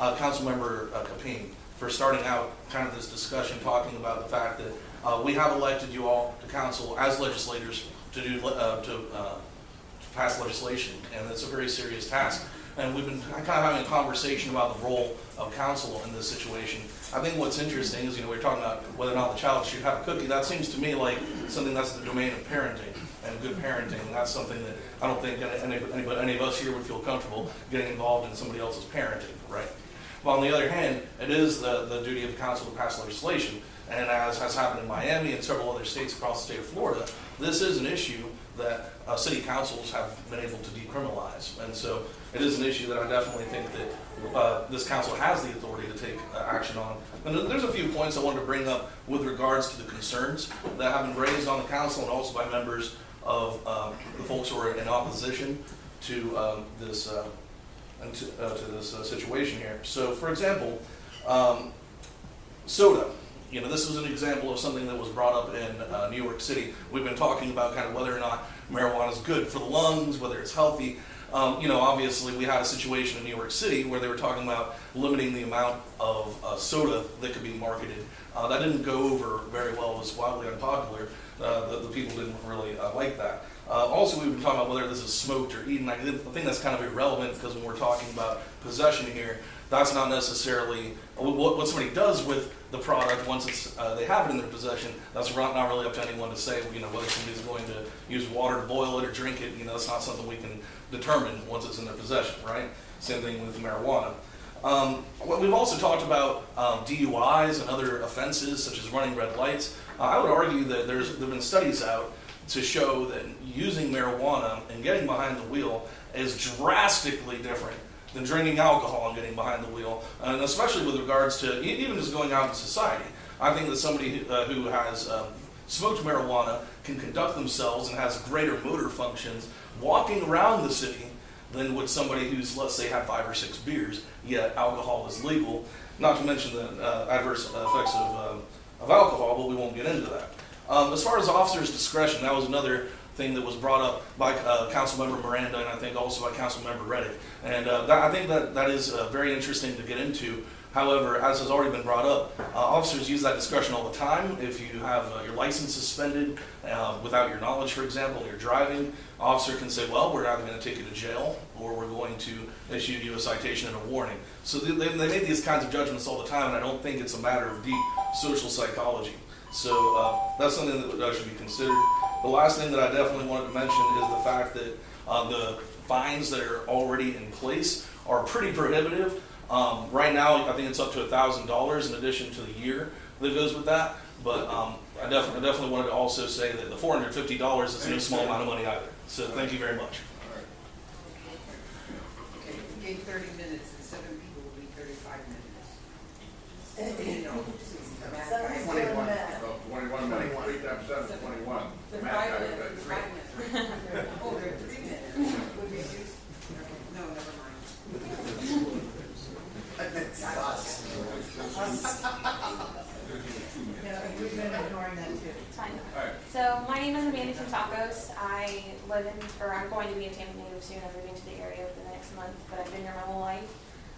Councilmember Capeen for starting out kind of this discussion, talking about the fact that we have elected you all to council as legislators to do to pass legislation, and it's a very serious task. And we've been kind of having a conversation about the role of council in this situation. I think what's interesting is, we're talking about whether or not the child should have a cookie. That seems to me like something that's the domain of parenting and good parenting. And that's something that I don't think any of us here would feel comfortable getting involved in somebody else's parenting, right? But on the other hand, it is the duty of the council to pass legislation. And as has happened in Miami and several other states across the state of Florida, this is an issue that city councils have been able to decriminalize. And so it is an issue that I definitely think that this council has the authority to take action on. And there's a few points I wanted to bring up with regards to the concerns that have been raised on the council and also by members of the folks who are in opposition to this situation here. So, for example, soda. This is an example of something that was brought up in New York City. We've been talking about kind of whether or not marijuana is good for the lungs, whether it's healthy. Obviously we had a situation in New York City where they were talking about limiting the amount of soda that could be marketed. That didn't go over very well. It was wildly unpopular. The people didn't really like that. Also, we've been talking about whether this is smoked or eaten. I think that's kind of irrelevant because when we're talking about possession here, that's not necessarily what somebody does with the product once they have it in their possession. That's not really up to anyone to say, whether somebody's going to use water to boil it or drink it. That's not something we can determine once it's in their possession, right? Same thing with marijuana. We've also talked about DUIs and other offenses such as running red lights. I would argue that there have been studies out to show that using marijuana and getting behind the wheel is drastically different than drinking alcohol and getting behind the wheel, and especially with regards to even just going out in society. I think that somebody who has smoked marijuana can conduct themselves and has greater motor functions walking around the city than would somebody who's, let's say, had 5 or 6 beers, yet alcohol is legal, not to mention the adverse effects of alcohol, but we won't get into that. As far as officers' discretion, that was another thing that was brought up by Councilmember Miranda and I think also by Councilmember Reddick. And I think that is very interesting to get into. However, as has already been brought up, officers use that discretion all the time. If you have your license suspended without your knowledge, for example, you're driving, officer can say, well, we're either going to take you to jail or we're going to issue you a citation and a warning. So they make these kinds of judgments all the time, and I don't think it's a matter of deep social psychology. So that's something that should be considered. The last thing that I definitely wanted to mention is the fact that the fines that are already in place are pretty prohibitive. Right now, I think it's up to $1,000 in addition to the year that goes with that. But I definitely wanted to also say that the $450 is no small amount of money either. So thank you very much. Okay, we gave 30 minutes and 7 people will be 35 minutes. 21 minutes. 3 times 7, 21. The 5 minutes. 5 minutes. Oh, they're 3 minutes. Would reduce. No, never mind. We've been ignoring that too. It's fine. So my name is Amanda Tacos. I'm going to be a Tampa native soon. I'm moving to the area within the next month, but I've been here my whole life.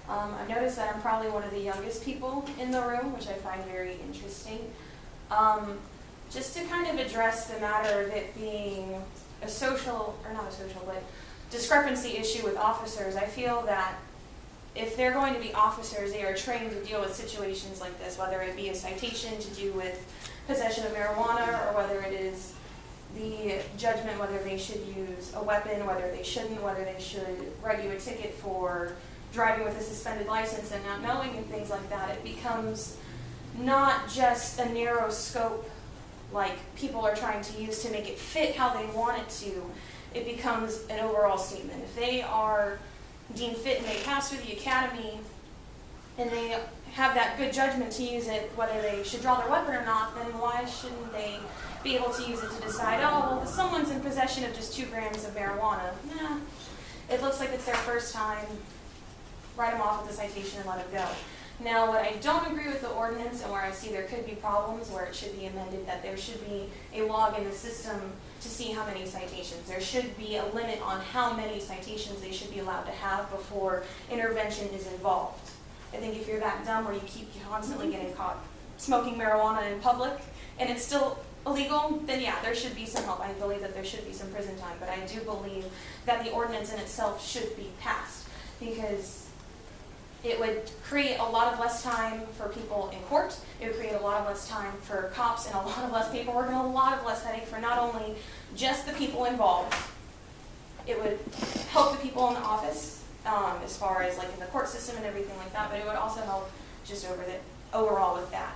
I've noticed that I'm probably one of the youngest people in the room, which I find very interesting. Just to kind of address the matter of it being a social, or not a social, but discrepancy issue with officers, I feel that if they're going to be officers, they are trained to deal with situations like this, whether it be a citation to do with possession of marijuana, or whether it is the judgment whether they should use a weapon, whether they shouldn't, whether they should write you a ticket for driving with a suspended license and not knowing and things like that. It becomes not just a narrow scope like people are trying to use to make it fit how they want it to. It becomes an overall statement. If they are deemed fit and they pass through the academy and they have that good judgment to use it, whether they should draw their weapon or not, then why shouldn't they be able to use it to decide, oh, well, someone's in possession of just 2 grams of marijuana. Nah, it looks like it's their first time. Write them off with a citation and let them go. Now, what I don't agree with the ordinance and where I see there could be problems, where it should be amended, that there should be a log in the system to see how many citations. There should be a limit on how many citations they should be allowed to have before intervention is involved. I think if you're that dumb where you keep constantly getting caught smoking marijuana in public and it's still illegal, then yeah, there should be some help. I believe that there should be some prison time, but I do believe that the ordinance in itself should be passed because it would create a lot of less time for people in court. It would create a lot of less time for cops and a lot of less paperwork and a lot of less headache for not only just the people involved. It would help the people in the office as far as like in the court system and everything like that, but it would also help just overall with that.